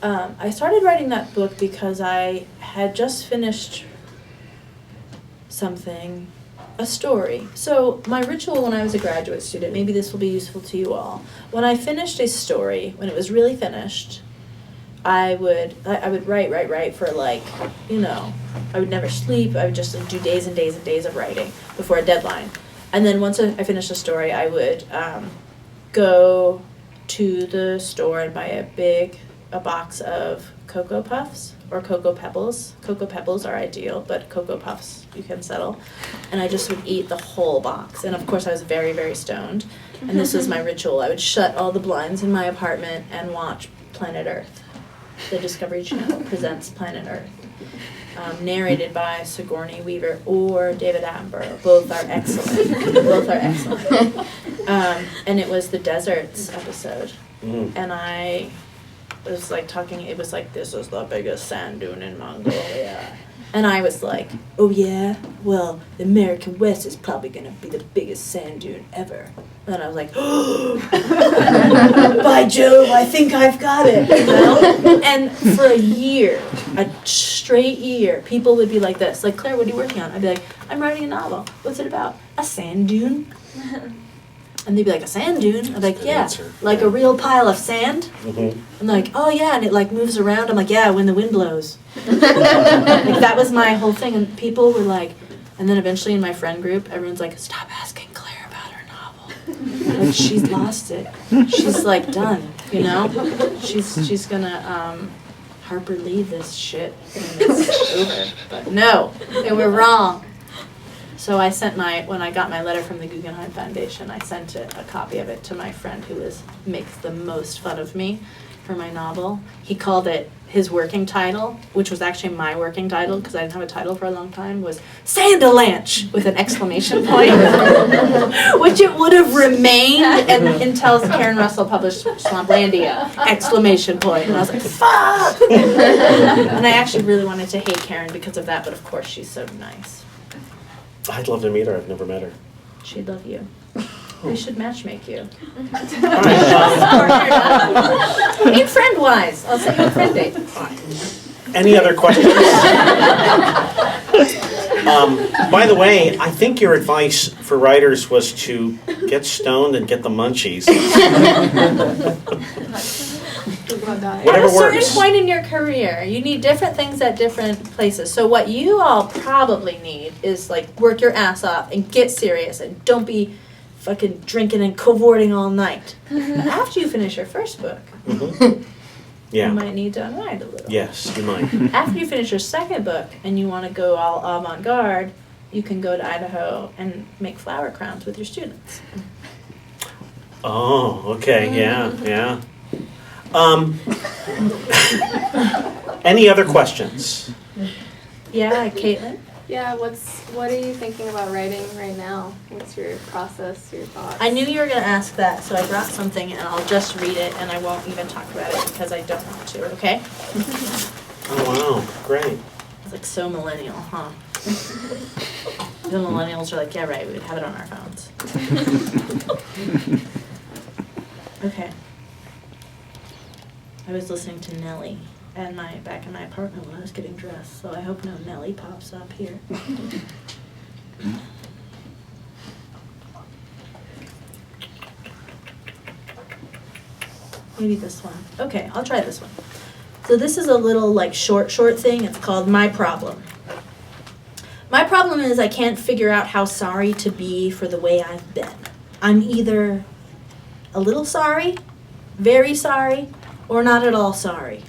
S2: I started writing that book because I had just finished a story. So my ritual when I was a graduate student, maybe this will be useful to you all. When I finished a story, when it was really finished, I would write for like, you know, I would never sleep. I would just do days and days and days of writing before a deadline. And then once I finished a story, I would go to the store and buy a box of Cocoa Puffs or Cocoa Pebbles. Cocoa Pebbles are ideal, but Cocoa Puffs you can settle. And I just would eat the whole box. And of course I was very, very stoned. And this was my ritual. I would shut all the blinds in my apartment and watch Planet Earth. The Discovery Channel presents Planet Earth. Narrated by Sigourney Weaver or David Attenborough. Both are excellent. And it was the deserts episode. And I was like talking, it was like, this is the biggest sand dune in Mongolia. And I was like, oh yeah? Well, the American West is probably going to be the biggest sand dune ever. And I was like, oh, by Jove, I think I've got it, you know? And for a straight year, people would be like this, like, Claire, what are you working on? I'd be like, I'm writing a novel. What's it about? A sand dune. And they'd be like, a sand dune? I'm like, yeah, like a real pile of sand. I'm like, oh yeah, and it like moves around. I'm like, yeah, when the wind blows. Like that was my whole thing, and people were like, and then eventually in my friend group, everyone's like, stop asking Claire about her novel. Like she's lost it. She's like done, you know? She's gonna Harper Lee this shit and it's over. But no, they were wrong. So I sent when I got my letter from the Guggenheim Foundation, I sent a copy of it to my friend who makes the most fun of me for my novel. He called it, his working title, which was actually my working title because I didn't have a title for a long time, was Sandalanche with an exclamation point, which it would have remained until Karen Russell published Swamplandia, exclamation point. And I was like, fuck! And I actually really wanted to hate Karen because of that, but of course she's so nice.
S1: I'd love to meet her. I've never met her.
S2: She'd love you. We should matchmake you.
S1: All right.
S2: I mean, friend-wise. I'll send you a friend date.
S1: Any other questions? By the way, I think your advice for writers was to get stoned and get the munchies.
S2: At a certain point in your career, you need different things at different places. So what you all probably need is like work your ass off and get serious and don't be fucking drinking and cavorting all night. After you finish your first book,
S1: yeah,
S2: you might need to unwind a little.
S1: Yes, you might.
S2: After you finish your second book and you want to go all avant-garde, you can go to Idaho and make flower crowns with your students.
S1: Oh, okay, yeah. Any other questions?
S2: Yeah, Caitlin?
S5: Yeah, what are you thinking about writing right now? What's your process, your thoughts?
S2: I knew you were going to ask that, so I brought something and I'll just read it and I won't even talk about it because I don't want to, okay?
S1: Oh, wow, great.
S2: It's like so millennial, huh? The millennials are like, yeah, right, we would have it on our phones. Okay. I was listening to Nelly back in my apartment when I was getting dressed, so I hope no Nelly pops up here. Maybe this one. Okay, I'll try this one. So this is a little like short thing. It's called My Problem. My problem is I can't figure out how sorry to be for the way I've been. I'm either a little sorry, very sorry, or not at all sorry.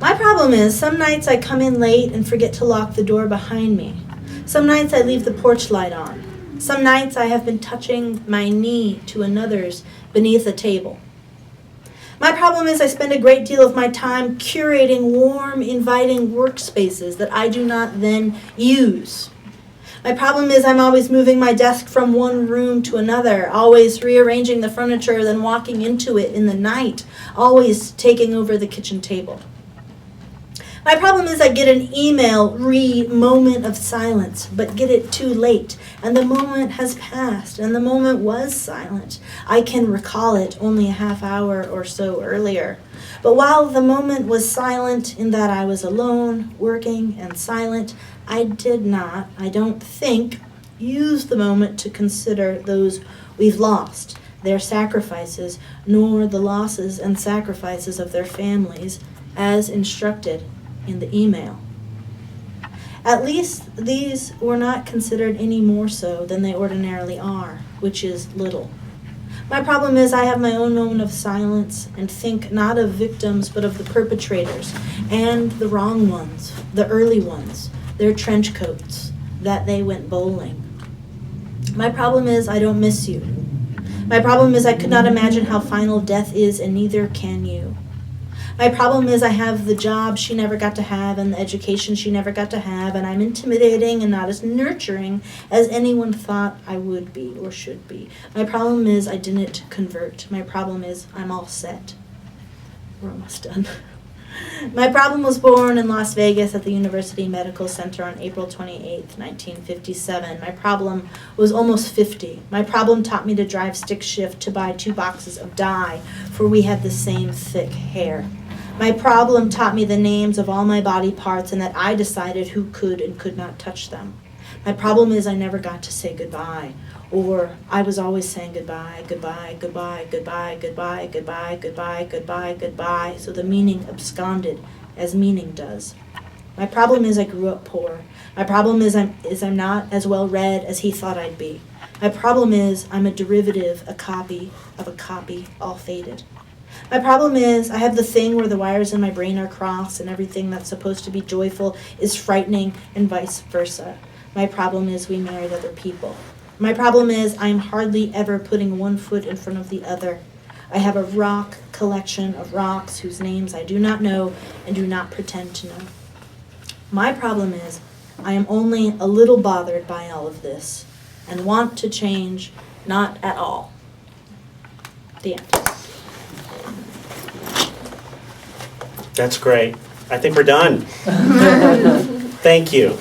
S2: My problem is some nights I come in late and forget to lock the door behind me. Some nights I leave the porch light on. Some nights I have been touching my knee to another's beneath a table. My problem is I spend a great deal of my time curating warm, inviting workspaces that I do not then use. My problem is I'm always moving my desk from one room to another, always rearranging the furniture, then walking into it in the night, always taking over the kitchen table. My problem is I get an email moment of silence, but get it too late, and the moment has passed, and the moment was silent. I can recall it only a half hour or so earlier. But while the moment was silent in that I was alone, working, and silent, I did not, I don't think, use the moment to consider those we've lost, their sacrifices, nor the losses and sacrifices of their families,
S6: as instructed in the email. At least these were not considered any more so than they ordinarily are, which is little. My problem is I have my own moment of silence and think not of victims but of the perpetrators and the wrong ones, the early ones, their trench coats, that they went bowling. My problem is I don't miss you. My problem is I could not imagine how final death is, and neither can you. My problem is I have the job she never got to have and the education she never got to have, and I'm intimidating and not as nurturing as anyone thought I would be or should be. My problem is I didn't convert. My problem is I'm all set. We're almost done. My problem was born in Las Vegas at the University Medical Center on April 28, 1957. My problem was almost 50. My problem taught me to drive stick shift to buy 2 boxes of dye, for we had the same thick hair. My problem taught me the names of all my body parts and that I decided who could and could not touch them. My problem is I never got to say goodbye, or I was always saying goodbye, goodbye, goodbye, goodbye, goodbye, goodbye, goodbye, goodbye, goodbye, so the meaning absconded as meaning does. My problem is I grew up poor. My problem is I'm not as well read as he thought I'd be. My problem is I'm a derivative, a copy of a copy, all faded. My problem is I have the thing where the wires in my brain are crossed and everything that's supposed to be joyful is frightening and vice versa. My problem is we married other people. My problem is I am hardly ever putting one foot in front of the other. I have a rock collection of rocks whose names I do not know and do not pretend to know. My problem is I am only a little bothered by all of this and want to change, not at all. The end.
S1: That's great. I think we're done. Thank you.